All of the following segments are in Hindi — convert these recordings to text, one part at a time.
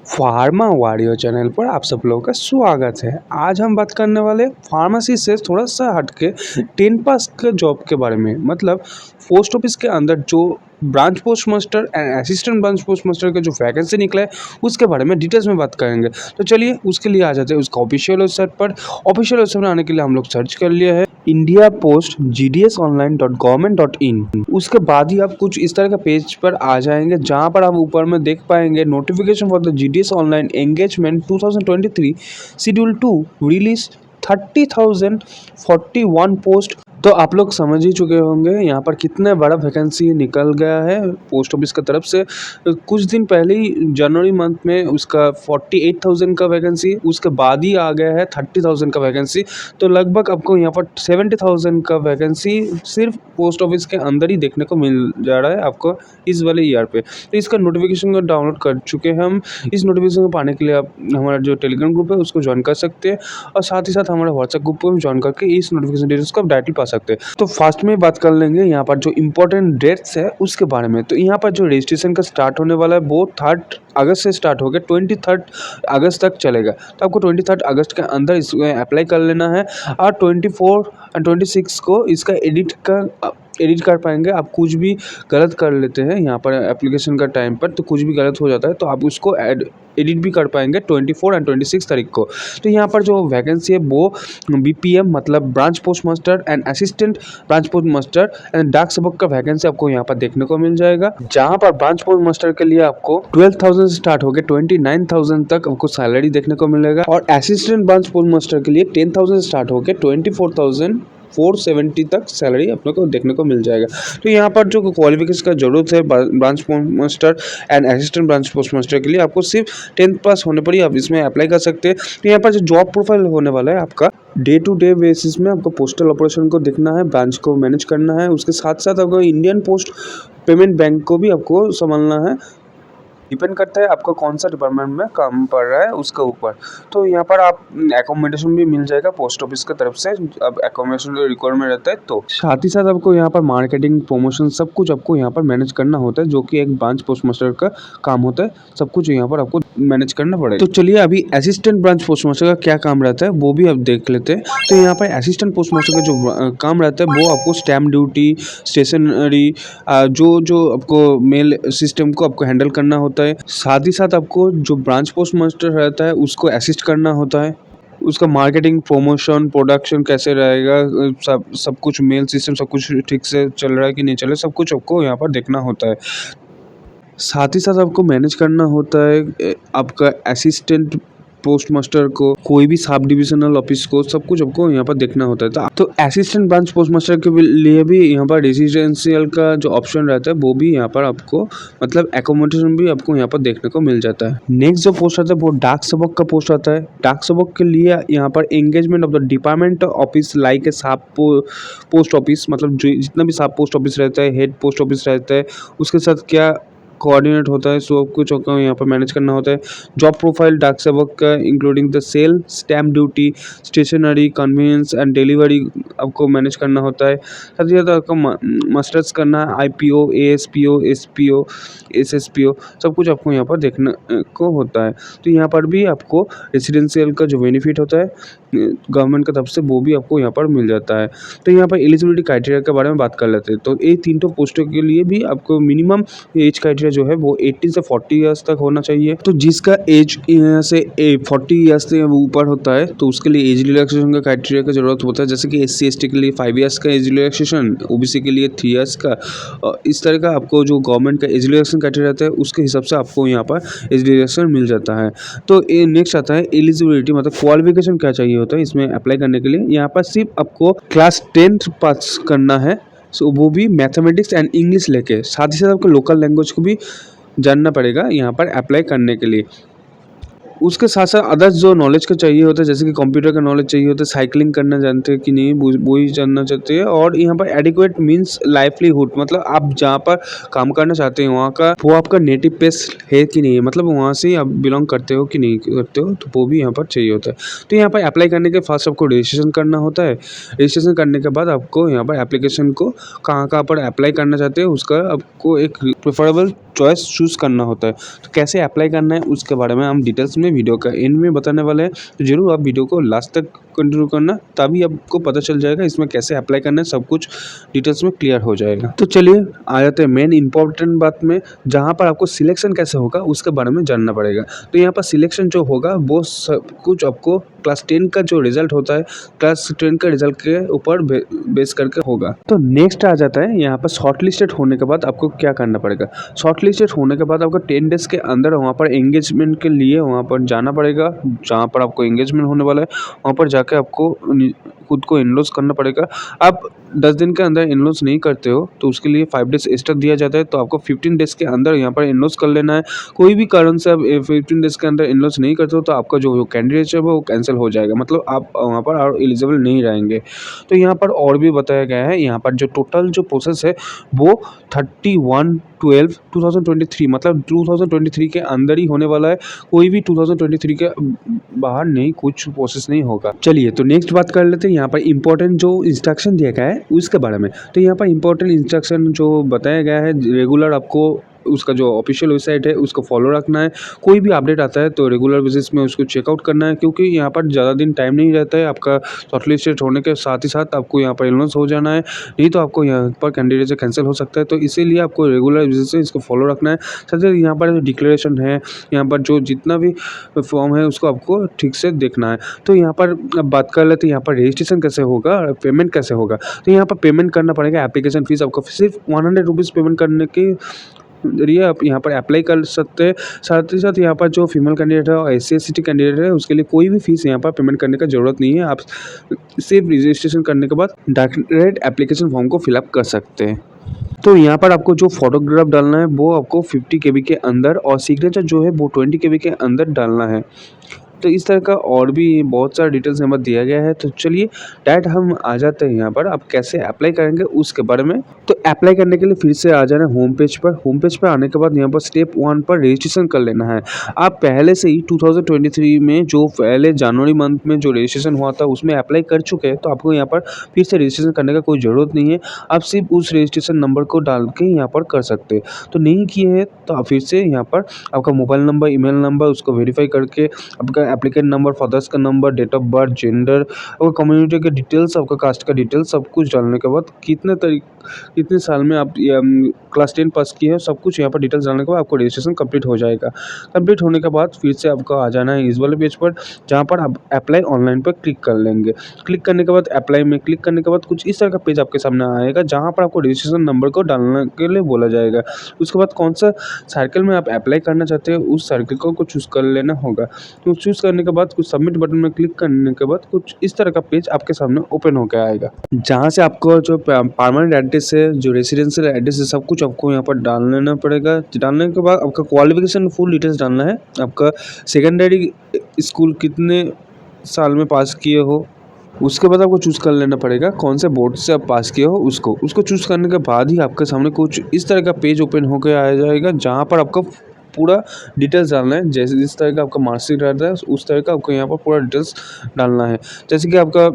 फार्मा वॉरियर चैनल पर आप सब लोगों का स्वागत है। आज हम बात करने वाले फार्मेसी से थोड़ा सा हटके 10 पास के जॉब के बारे में, मतलब पोस्ट ऑफिस के अंदर जो branch post master and assistant branch post master का जो वैकेंसी निकला है उसके बारे में डिटेल्स में बात करेंगे। तो चलिए उसके लिए आ जाते हैं उसका ऑफिशियल वेबसाइट पर। ऑफिशियल वेबसाइट पर आने के लिए हम लोग सर्च कर लिए है इंडिया पोस्ट gdsonline.government.in। उसके बाद ही आप कुछ इस तरह का पेज पर आ जाएंगे जहां पर आप ऊपर में देख पाएंगे notification for the GDS online engagement 2023 schedule 2 release 30,041 post. तो आप लोग समझ ही चुके होंगे यहाँ पर कितने बड़ा वैकेंसी निकल गया है पोस्ट ऑफिस की तरफ से। कुछ दिन पहले ही जनवरी मंथ में उसका 48,000 का वैकेंसी, उसके बाद ही आ गया है 30,000 का वैकेंसी। तो लगभग आपको यहाँ पर 70,000 का वैकेंसी सिर्फ पोस्ट ऑफिस के अंदर ही देखने को मिल जा रहा है आपको इस वाले ईयर पे। तो इसका नोटिफिकेशन को डाउनलोड कर चुके हैं हम। इस नोटिफिकेशन को पाने के लिए आप हमारा जो टेलीग्राम ग्रुप है उसको ज्वाइन कर सकते हैं और साथ ही साथ हमारे व्हाट्सएप ग्रुप पर ज्वाइन करके इस नोटिफिकेशन डिटेल्स को आप डायरेक्टली पा सकते हैं। तो फर्स्ट में बात कर लेंगे यहाँ पर जो इम्पोर्टेंट डेट्स है उसके बारे में। तो यहाँ पर जो रजिस्ट्रेशन का स्टार्ट होने वाला है वो 3 अगस्त से स्टार्ट हो गया, 23 अगस्त तक चलेगा। तो आपको 23 अगस्त के अंदर इसमें अप्लाई कर लेना है और 24 और 26 को इसका एडिट कर पाएंगे। आप कुछ भी गलत कर लेते हैं यहाँ पर एप्लीकेशन का टाइम पर, तो कुछ भी गलत हो जाता है तो आप उसको एडिट भी कर पाएंगे 24 एंड 26 तारीख को। तो यहाँ पर जो वैकेंसी है वो बीपीएम मतलब branch post master and assistant branch post master and डाक सेवक का वैकेंसी आपको यहाँ पर देखने को मिल जाएगा। जहाँ पर ब्रांच पोस्ट मास्टर के लिए आपको 12,000 से स्टार्ट हो गया 29,000 तक आपको सैलरी देखने को मिलेगा और असिस्टेंट ब्रांच पोस्ट मास्टर के लिए 10,000 से स्टार्ट हो गया 24,470 तक सैलरी अपने को देखने को मिल जाएगा। तो यहाँ पर जो क्वालिफिकेशन का जरूरत है branch post master and assistant branch post master के लिए आपको सिर्फ 10th पास होने पर ही आप इसमें अप्लाई कर सकते हैं। तो यहाँ पर जो जॉब प्रोफाइल होने वाला है आपका डे टू डे बेसिस में आपको पोस्टल ऑपरेशन को देखना है, ब्रांच को मैनेज करना है, उसके साथ साथ आपको इंडियन पोस्ट पेमेंट बैंक को भी आपको संभालना है। डिपेंड करता है आपको कौन सा डिपार्टमेंट में काम पड़ रहा है उसके ऊपर। तो यहाँ पर आप एकोमोडेशन भी मिल जाएगा पोस्ट ऑफिस की तरफ से, अब एकोमोडेशन रिक्वायरमेंट रहता है। तो साथ ही साथ आपको यहाँ पर मार्केटिंग प्रमोशन सब कुछ आपको यहाँ पर मैनेज करना होता है, जो कि एक ब्रांच पोस्ट मास्टर का काम होता है। सब कुछ यहाँ पर आपको मैनेज करना पड़ेगा। तो चलिए अभी असिस्टेंट ब्रांच पोस्ट मास्टर का क्या काम रहता है वो भी आप देख लेते हैं। तो यहाँ पर असिस्टेंट पोस्ट मास्टर का जो काम रहता है वो आपको स्टैम्प ड्यूटी, स्टेशनरी, जो जो आपको मेल सिस्टम को आपको हैंडल करना होता है। साथ ही साथ आपको जो ब्रांच पोस्ट मास्टर रहता है उसको असिस्ट करना होता है, उसका मार्केटिंग प्रमोशन प्रोडक्शन कैसे रहेगा, सब कुछ मेल सिस्टम सब कुछ ठीक से चल रहा है कि नहीं चल रहा है, सब कुछ आपको यहाँ पर देखना होता है। साथ ही साथ आपको मैनेज करना होता है आपका असिस्टेंट पोस्ट मास्टर को, कोई भी सब डिविजनल ऑफिस को, सब कुछ आपको यहाँ पर देखना होता है। तो असिस्टेंट ब्रांच पोस्ट मास्टर के लिए भी यहाँ पर रेजिडेंशियल का जो ऑप्शन रहता है वो भी यहाँ पर आपको मतलब एकोमोडेशन भी आपको यहाँ पर देखने को मिल जाता है। नेक्स्ट जो पोस्ट आता है वो डाक सेवक का पोस्ट आता है। डाक सेवक के लिए यहाँ पर engagement of the department office like a सब पोस्ट ऑफिस, मतलब जो जितना भी सब पोस्ट ऑफिस रहता है, हेड पोस्ट ऑफिस रहता है, उसके साथ क्या कोऑर्डिनेट होता है, सब कुछ आपको यहाँ पर मैनेज करना होता है। जॉब प्रोफाइल डाक सेवक का including the sale, stamp duty, stationery, convenience and delivery आपको मैनेज करना होता है। साथ ही साथ आपको मास्टर्स करना है, आईपीओ, एएसपीओ, एसपीओ, एसएसपीओ, सब कुछ आपको यहाँ पर देखने को होता है। तो यहाँ पर भी आपको रेसिडेंशियल का जो बेनिफिट होता है गवर्नमेंट की तरफ से वो भी आपको यहाँ पर मिल जाता है। तो यहाँ पर एलिजिबिलिटी क्राइटेरिया के बारे में बात कर लेते हैं। तो ये तीनों पोस्टों के लिए भी आपको मिनिमम एज क्राइटेरिया जो है वो 18 से 40 ईयर्स तक होना चाहिए। तो जिसका एज से 40 ईयर्स से ऊपर होता है तो उसके लिए एज रिलैक्सेशन का क्राइटेरिया का जरूरत होता है, जैसे कि SC ST के लिए 5 ईयर्स का एज रिलैक्सेशन, OBC के लिए 3 ईयर्स का। इस तरह का आपको जो गवर्नमेंट का एज रिलैक्सेशन क्राइटेरिया रहता है उसके हिसाब से आपको यहाँ पर एज रिलैक्सेशन मिल जाता है। तो ये नेक्स्ट आता है एलिजिबिलिटी, मतलब क्वालिफिकेशन क्या चाहिए होता है इसमें अप्लाई करने के लिए। यहाँ पर सिर्फ आपको क्लास 10 पास करना है, सो वो भी मैथमेटिक्स एंड इंग्लिश लेके। साथ ही साथ आपको लोकल लैंग्वेज को भी जानना पड़ेगा यहाँ पर अप्लाई करने के लिए। उसके साथ-साथ अदर्स जो नॉलेज का चाहिए होता है, जैसे कि कंप्यूटर का नॉलेज चाहिए होता है, साइक्लिंग करना जानते हैं कि नहीं वो ही जानना चाहते हैं। और यहाँ पर एडिक्वेट मीन्स लाइवलीहुड, मतलब आप जहाँ पर काम करना चाहते हैं वहाँ का वो आपका नेटिव प्लेस है कि नहीं है, मतलब वहाँ से आप बिलोंग करते हो कि नहीं करते हो, तो वो भी यहाँ पर चाहिए होता है। तो यहाँ पर अप्लाई करने के फर्स्ट आपको रजिस्ट्रेशन करना होता है। रजिस्ट्रेशन करने के बाद आपको यहाँ पर एप्लीकेशन को कहाँ-कहाँ पर अप्लाई करना चाहते हैं उसका आपको एक प्रेफरेबल चॉइस चूज़ करना होता है। तो कैसे अप्लाई करना है उसके बारे में हम डिटेल्स में वीडियो का एंड में बताने वाले हैं। तो ज़रूर आप वीडियो को लास्ट तक कंटिन्यू करना, तभी आपको पता चल जाएगा इसमें कैसे अप्लाई करना है, सब कुछ डिटेल्स में क्लियर हो जाएगा। तो चलिए आ जाते हैं मेन इंपॉर्टेंट बात में, जहाँ पर आपको सिलेक्शन कैसे होगा उसके बारे में जानना पड़ेगा। तो यहाँ पर सिलेक्शन जो होगा वो सब कुछ आपको क्लास 10 का जो रिजल्ट होता है, क्लास 10 का रिजल्ट के ऊपर बेस करके होगा। तो नेक्स्ट आ जाता है यहाँ पर शॉर्टलिस्टेड होने के बाद आपको क्या करना पड़ेगा। शॉर्टलिस्टेड होने के बाद आपको 10 डेज़ के अंदर वहाँ पर एंगेजमेंट के लिए वहाँ पर जाना पड़ेगा, जहाँ पर आपको एंगेजमेंट होने वाला है वहाँ पर जाके आपको खुद को एनरोल करना पड़ेगा। आप 10 दिन के अंदर एनरोल नहीं करते हो तो उसके लिए 5 डेज़ एक्स्ट्रा दिया जाता है, तो आपको 15 डेज़ के अंदर यहाँ पर एनरोल कर लेना है। कोई भी कारण से आप 15 डेज़ के अंदर एनरोल नहीं करते हो तो आपका जो कैंडिडेट है वो कैंसिल हो जाएगा, मतलब आप वहाँ पर और एलिजिबल नहीं रहेंगे। तो यहाँ पर और भी बताया गया है, यहाँ पर जो टोटल जो प्रोसेस है वो 31/12/2023 मतलब 2023 के अंदर ही होने वाला है। कोई भी 2023 के बाहर नहीं, कुछ प्रोसेस नहीं होगा। चलिए तो नेक्स्ट बात कर लेते हैं यहाँ पर इंपॉर्टेंट जो इंस्ट्रक्शन दिया गया है उसके बारे में। तो यहाँ पर इंपॉर्टेंट इंस्ट्रक्शन जो बताया गया है, रेगुलर आपको उसका जो ऑफिशियल वेबसाइट है उसको फॉलो रखना है। कोई भी अपडेट आता है तो रेगुलर बेसिस में उसको चेकआउट करना है, क्योंकि यहाँ पर ज़्यादा दिन टाइम नहीं रहता है आपका शॉर्टलिस्टेड होने के साथ ही साथ आपको यहाँ पर एनरोल हो जाना है, नहीं तो आपको यहाँ पर कैंडिडेट से कैंसिल हो सकता है। तो इसीलिए आपको रेगुलर बेसिस से इसको फॉलो रखना है। साथ ही यहाँ पर जो डिक्लेरेशन है, यहाँ पर जो जितना भी फॉर्म है उसको आपको ठीक से देखना है। तो यहाँ पर अब बात कर लेते हैं यहाँ पर रजिस्ट्रेशन कैसे होगा और पेमेंट कैसे होगा। तो यहाँ पर पेमेंट करना पड़ेगा, एप्लीकेशन फ़ीस आपको सिर्फ 100 रुपीज़ पेमेंट करने के जरिए आप यहाँ पर अप्लाई कर सकते हैं। साथ ही साथ यहाँ पर जो फीमेल कैंडिडेट है और SC ST कैंडिडेट है उसके लिए कोई भी फीस यहाँ पर पेमेंट करने का ज़रूरत नहीं है। आप सिर्फ रजिस्ट्रेशन करने के बाद डायरेक्ट एप्लीकेशन फॉर्म को फिलअप कर सकते हैं। तो यहाँ पर आपको जो फोटोग्राफ डालना है वो आपको 50 KB के अंदर और सिग्नेचर जो है वो 20 KB के अंदर डालना है। तो इस तरह का और भी बहुत सारा डिटेल्स यहाँ पर दिया गया है। तो चलिए डायरेक्ट हम आ जाते हैं यहाँ पर आप कैसे अप्लाई करेंगे उसके बारे में। तो अप्लाई करने के लिए फिर से आ जाना है होम पेज पर। होम पेज पर आने के बाद यहाँ पर स्टेप 1 पर रजिस्ट्रेशन कर लेना है। आप पहले से ही 2023 में जो पहले जनवरी मंथ में जो रजिस्ट्रेशन हुआ था उसमें अप्लाई कर चुके हैं, तो आपको यहाँ पर फिर से रजिस्ट्रेशन करने का कोई ज़रूरत नहीं है। आप सिर्फ उस रजिस्ट्रेशन नंबर को डाल के यहाँ पर कर सकते हैं। तो नहीं किए हैं तो आप फिर से यहाँ पर आपका मोबाइल नंबर, ईमेल नंबर उसको वेरीफाई करके आपका एप्लीकेंट नंबर, फादर्स का number, date of birth, gender, आपका कम्युनिटी के डिटेल्स, आपका कास्ट का डिटेल्स सब कुछ डालने के बाद कितने साल में आप क्लास 10 पास किए हैं, सब कुछ यहाँ पर डिटेल्स डालने के बाद आपको रजिस्ट्रेशन कंप्लीट हो जाएगा। कंप्लीट होने के बाद फिर से आपको आ जाना है इस वाले पेज पर, जहाँ पर आप अप्लाई ऑनलाइन पर क्लिक कर लेंगे। क्लिक करने के बाद अप्लाई में क्लिक करने के बाद कुछ इस तरह का पेज आपके सामने आएगा, जहाँ पर आपको रजिस्ट्रेशन नंबर को डालने के लिए बोला जाएगा। उसके बाद कौन सा सर्कल में आप अप्लाई करना चाहते हैं उस सर्कल को चूज़ कर लेना होगा। तो चूज़ करने के बाद कुछ सबमिट बटन में क्लिक करने के बाद कुछ इस तरह का पेज आपके सामने ओपन होकर आएगा, जहाँ से आपको जो परमानेंट एड्रेस है, जो रेसिडेंशियल एड्रेस है, सब कुछ आपको यहाँ पर डाल लेना पड़ेगा। डालने के बाद आपका क्वालिफिकेशन फुल डिटेल्स डालना है। आपका सेकेंडरी स्कूल कितने साल में पास किए हो, उसके बाद आपको चूज़ कर लेना पड़ेगा कौन से बोर्ड से आप पास किए हो उसको चूज़ करने के बाद ही आपके सामने कुछ इस तरह का पेज ओपन होकर आ जाएगा, जहाँ पर आपको पूरा डिटेल्स डालना है। जैसे जिस तरह का आपका मार्कशीट रहता है उस तरह का आपको यहाँ पर पूरा डिटेल्स डालना है। जैसे कि आपका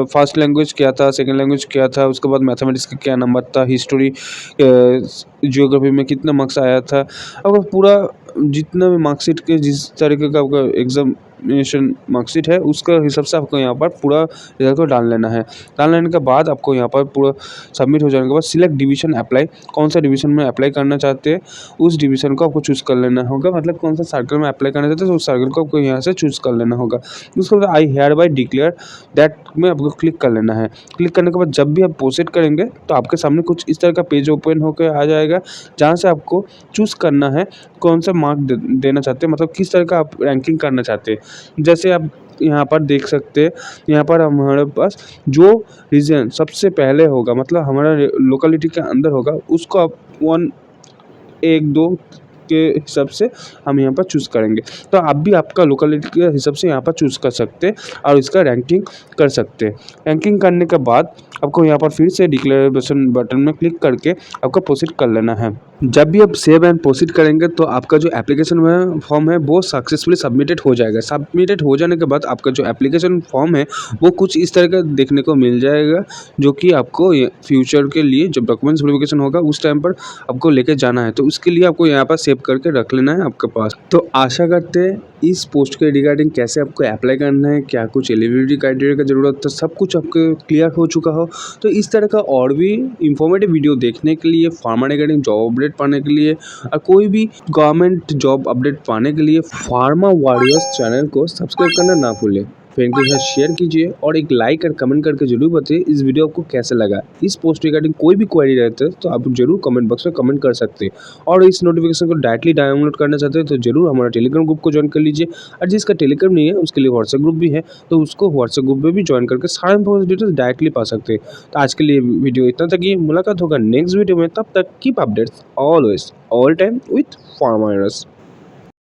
फर्स्ट लैंग्वेज क्या था, सेकंड लैंग्वेज क्या था, उसके बाद मैथमेटिक्स का क्या नंबर था, हिस्ट्री, जियोग्राफी में कितना मार्क्स आया था, आपका पूरा जितना भी मार्कशीट के जिस तरीके का आपका एग्जामिनेशन मार्कशीट है उसका हिसाब से आपको यहाँ पर पूरा रिजल्ट को डाल लेना है। डाल लेने के बाद आपको यहाँ पर पूरा सबमिट हो जाने के बाद सिलेक्ट डिवीज़न अप्लाई, कौन सा डिवीज़न में अप्लाई करना चाहते हैं उस डिवीज़न को आपको चूज़ कर लेना होगा, मतलब कौन सा सर्कल में अप्लाई करना चाहते हैं तो उस सर्कल को आपको यहाँ से चूज़ कर लेना होगा। उसके बाद आई हेयर बाय डिक्लेयर दैट में आपको क्लिक कर लेना है। क्लिक करने के बाद जब भी आप प्रोसीड करेंगे तो आपके सामने कुछ इस तरह का पेज ओपन होकर आ जाएगा, जहाँ से आपको चूज़ करना है कौन सा मार्क देना चाहते हैं, मतलब किस तरह का आप रैंकिंग करना चाहते हैं। जैसे आप यहाँ पर देख सकते हैं, यहाँ पर हमारे पास जो रीजन सबसे पहले होगा, मतलब हमारा लोकेलिटी के अंदर होगा, उसको आप 1, 2 के हिसाब से हम यहाँ पर चूज़ करेंगे। तो आप भी आपका लोकेलिटी के हिसाब से यहाँ पर चूज़ कर सकते हैं और इसका रैंकिंग कर सकते हैं। रैंकिंग करने के बाद आपको यहाँ पर फिर से डिक्लेरेशन बटन में क्लिक करके आपको प्रोसीड कर लेना है। जब भी आप सेव एंड प्रोसीड करेंगे तो आपका जो एप्लीकेशन फॉर्म है वो सक्सेसफुली सबमिटेड हो जाएगा। सबमिटेड हो जाने के बाद आपका जो एप्लीकेशन फॉर्म है वो कुछ इस तरह का देखने को मिल जाएगा, जो कि आपको फ्यूचर के लिए जब डॉक्यूमेंट्स वेरिफिकेशन होगा उस टाइम पर आपको लेके जाना है। तो उसके लिए आपको यहाँ पर सेव करके रख लेना है आपके पास। तो आशा करते हैं इस पोस्ट के रिगार्डिंग कैसे आपको अप्लाई करना है, क्या कुछ एलिजिबिलिटी क्राइटेरिया का ज़रूरत है, सब कुछ आपको क्लियर हो चुका हो। तो इस तरह का और भी इंफॉर्मेटिव वीडियो देखने के लिए, फार्मा रिगार्डिंग जॉब अपडेट पाने के लिए और कोई भी गवर्नमेंट जॉब अपडेट पाने के लिए फार्मा वॉरियर्स चैनल को सब्सक्राइब करना ना भूलें। फ्रेंड के साथ शेयर कीजिए और एक लाइक और कमेंट करके जरूर बताइए इस वीडियो आपको कैसे लगा। इस पोस्ट रिगार्डिंग कोई भी क्वेरी रहते है तो आप जरूर कमेंट बॉक्स में कमेंट कर सकते हैं। और इस नोटिफिकेशन को डायरेक्टली डाउनलोड करना चाहते हैं तो जरूर हमारा टेलीग्राम ग्रुप को ज्वाइन कर लीजिए। और जिसका टेलीग्राम नहीं है उसके लिए व्हाट्सएप ग्रुप भी है, तो उसको व्हाट्सएप ग्रुप में भी ज्वाइन करके सारा इंफॉर्मेशन डिटेल्स डायरेक्टली पा सकते हैं। तो आज के लिए वीडियो इतना तक ही, मुलाकात होगा नेक्स्ट वीडियो में। तब तक keep updates always all time with pharma.